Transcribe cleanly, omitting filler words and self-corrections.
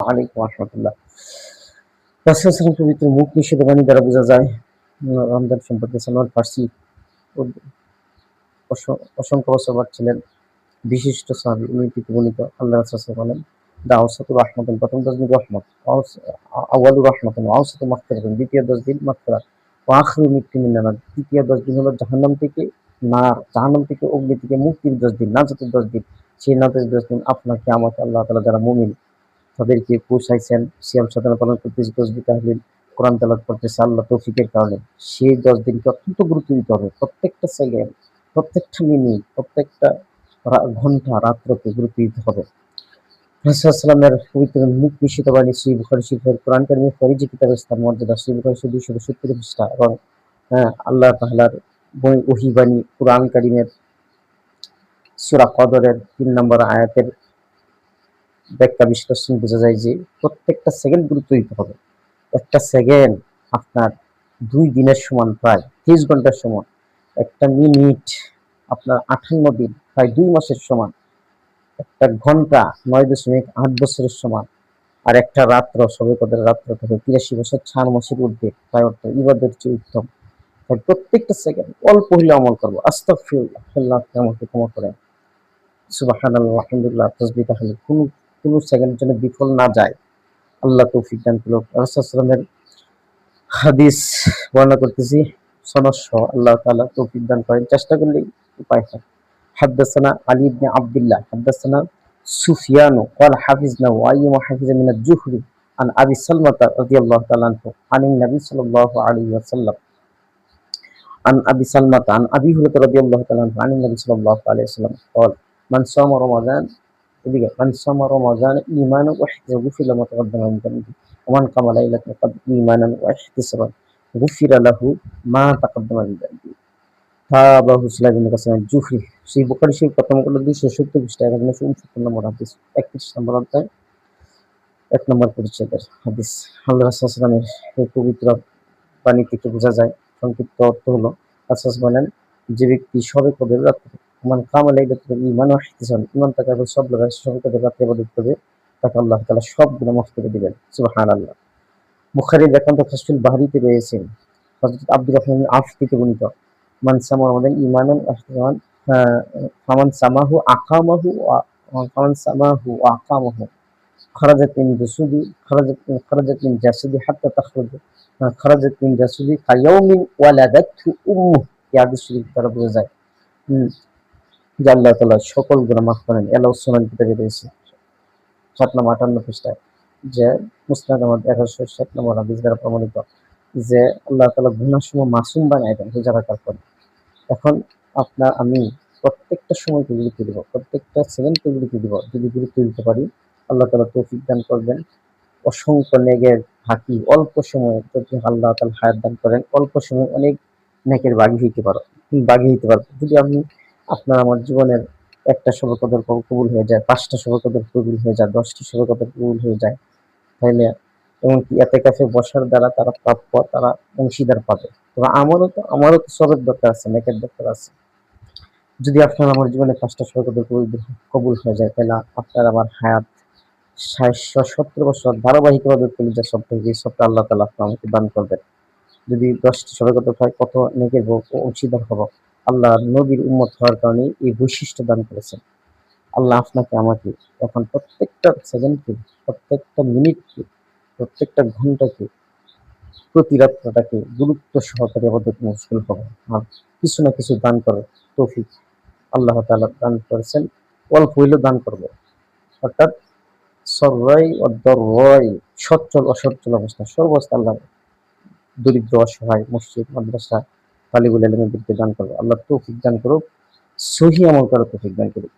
আলাইকুম রাহমাতুল্লাহ। রাসূল সাল্লাল্লাহু আলাইহি ওয়াসাল্লাম পবিত্র মুখ নিষিদ্ধ বাণী দ্বারা বোঝা যায় রমজান সম্পর্কে সালমান ফার্সি অসংখ্য বছর ছিলেন বিশিষ্ট সাহাবী। উনি বর্ণিত আল্লাহ রাসূল সাল্লাল্লাহু আলাইহি ওয়াসাল্লাম বলেন, দাওসাতু রাহমাতুন, প্রথম 10 দিন রহমত, আউয়ালু রাহমাতুন, আওসাতু মাগফিরাতুন, দ্বিতীয় 10 দিন মাগফিরাত, ওয়া আখিরু মুক্তি মিনান নার, তৃতীয় 10 দিন হলো জাহান্নাম থেকে জাহান্নাম থেকে অগ্নি থেকে মুক্তির 10 দিন, নাজাতের 10 দিন। সেই নাজাতের 10 দিন আপনাকে আমাকে আল্লাহ তাআলা যারা মুমিন তাদেরকে পৌঁছাইছেন, সিয়াম সাধনা পালন করতেছে, তাসবিহ তাহলিল কোরআন তেলাওয়াত করতেছে আল্লাহ তৌফিকের কারণে। সেই 10 দিনকে অত্যন্ত গুরুত্ব দিতে হবে। প্রত্যেকটা সেকেন্ড, প্রত্যেকটা মিনিট, প্রত্যেকটা ঘন্টা, রাত্রকে গুরুত্ব দিতে হবে। রাসূলুল্লাহ সাল্লামের পবিত্র মুখ নিষিদ্ধ বাণী সহিহ বুখারী শরীফের কোরআন কারীমের ফরিজি কিতাবের স্থান মর্যাদা সহিহ বুখারী 270 পৃষ্ঠা এবং আল্লাহ তাআলার ওহী বাণী কোরআন কারীমের সূরা কদরের 3 নম্বর আয়াতের ব্যাখ্যা বিশ্লেষণ বোঝা যায় যে প্রত্যেকটা সেকেন্ড গুরুত্ব দিতে হবে। একটা সেকেন্ড আপনার 2 দিনের সমান, প্রায় 30 ঘন্টার সমান। একটা মিনিট আপনার 58 দিন, প্রায় 2 মাসের সমান। একটা ঘন্টা 9.8 বছরের সমান। আর একটা রাত্র, শবে কদরের রাত্র থেকে 83 বছর 4 মাসের ঊর্ধ্বে, প্রায় অর্থ ইবাদতের চেয়ে উত্তম। তাই প্রত্যেকটা সেকেন্ড অল্প হলে আমল করবো। আস্তাগফিরুল্লাহ, আল্লাহ আমাকে ক্ষমা করেন। সুবহানাল্লাহ, আলহামদুলিল্লাহ, তাসবিহ তাহলিল কোনো সেকেন্ডের জন্য বিফল না যায়, আল্লাহ তৌফিক দান করুন। রাসূলুল্লাহ সাল্লাল্লাহু আলাইহি ওয়াসাল্লামের হাদিস বর্ণনা করতেছি সনদ সহ, আল্লাহ তাআলা তৌফিক দান করেন, চেষ্টা করলেই উপায় হয়। হাদাসানা আলী ইবনে আব্দুল্লাহ হাদাসানা সুফিয়ান قال حفظنا وايما حفظ من الجهري عن ابي سلمة رضي الله تعالى عنه عن النبي صلى الله عليه وسلم عن ابي سلمة عن ابي هريرة رضي الله تعالى عنه عن النبي صلى الله عليه وسلم قال من صام رمضان من صام رمضان ايمانا واحتسابا غفر له ما تقدم من ذنبه ومن قام ليلة القدر ايمانا واحتسابا غفر له ما تقدم من ذنبه। তাবাহু সুলাইমান ইবনে কাসিম জুহরি, সেই বুখারী শরীফ প্রথম খণ্ড 270 পৃষ্ঠা 169 নম্বর হাদিস, 31 নম্বর অধ্যায় 1 নম্বর পরিচ্ছেদের হাদিস। আল্লাহ রাসূল সাল্লাল্লাহু আলাইহি ওয়াসাল্লামের এই পবিত্র বাণী থেকে বোঝা যায়, সংক্ষিপ্ত অর্থ হলো, রাসূল বলেন, যে ব্যক্তি শবে কদর রাতে মান কামা লাইলাতুল ঈমান ওয়া ইহতিসাব, ঈমান থাকা এবং সব লাগায় শবে কদর রাতে ইবাদত করবে, তাকে আল্লাহ তাআলা সব গুনাহ মাফ করে দিবেন। সুবহানাল্লাহ। বুখারীর একান্ত ফাসফুল বাহরিতে রয়েছে হযরত আব্দুর রাহমান আফ থেকে বর্ণিত, মান সামা রমাদান ঈমানান ওয়া ইহতিসাবান ফামান সামাহু আকামাহু ফামান সামাহু ওয়া আকামাহু খারাজাত মিন জাসাদি হাত্তা তাখরুজু খারাজাত মিন জাসাদি কায়াউমিন ওয়ালাদাতহু উম্মুহু। এই হাদিস শরীফ দ্বারা বোঝা যায় যে আল্লাহ তাআলা সকল গুনাহ মাফ করেন। আল্লাহর সুন্নাহ কিতাবে রয়েছে 7 নম্বর 58 পৃষ্ঠায়, যে মুসনাদ আহমদ 1160 নম্বর হাদিস দ্বারা প্রমাণিত যে আল্লাহ তাআলা গুনাহসমূহ মাসুম বানায় দেন রোজা রাখার পর। এখন আমি প্রত্যেকটা সময়কে গুরুত্ব দিব, প্রত্যেকটা সেকেন্ডকে গুরুত্ব দিব। যদি গুরুত্ব দিতে পারি, আল্লাহ তাআলা তৌফিক দান করবেন। অসংখ্য নেকের ফাঁকি অল্প সময়ে যদি আল্লাহ তাআলা হায়াত দান করেন, অল্প সময়ে অনেক নেকের বাগী হইতে পারবো। যদি আপনার আমার জীবনের একটা শবে কদর কবুল হয়ে যায়, 5টা শবে কদর কবুল হয়ে যায়, 10টা শবে কদর কবুল হয়ে যায়, তাহলে এমনকি এতেকাফে বসার দ্বারা তারা প্রাপ্য, তারা অংশীদার পাবে। তবে আমারও তো সবের দরকার আছে, নেকের দরকার আছে। যদি আপনার আমার জীবনে 5টা শবে কদর কবুল হয়ে যায়, তাহলে আপনার আমার হায়াত 70 বছর ধারাবাহিকভাবে কলিজা সব থেকে সবটা আল্লাহ তাআলা আমাকে দান করবেন। যদি 10টা শবে কদর হয়, কত নেকের অংশীদার হব। আল্লাহ নবীর উম্মত হওয়ার কারণে এই বৈশিষ্ট্য দান করেছেন। আল্লাহ আপনাকে আমাকে এখন প্রত্যেকটা সেকেন্ডকে, প্রত্যেকটা মিনিটকে, প্রত্যেকটা ঘন্টাকে, প্রতি রাত্রটাকে গুরুত্ব সহকারে ইবাদত মশগুল হব আর কিছু না কিছু দান করার তৌফিক আল্লাহ তাআলা দান করেছেন। অল্প হইলেও দান করব, অর্থাৎ সররাই অদররাই, সচ্ছল অসচ্ছল অবস্থা সর্বাবস্থা আল্লাহ দরিদ্র অসহায় মসজিদ মাদ্রাসা তালিবুল ইলমদেরকে দান করব। আল্লাহ তৌফিক দান করুক, সহিহ আমল করার তৌফিক দান করুক।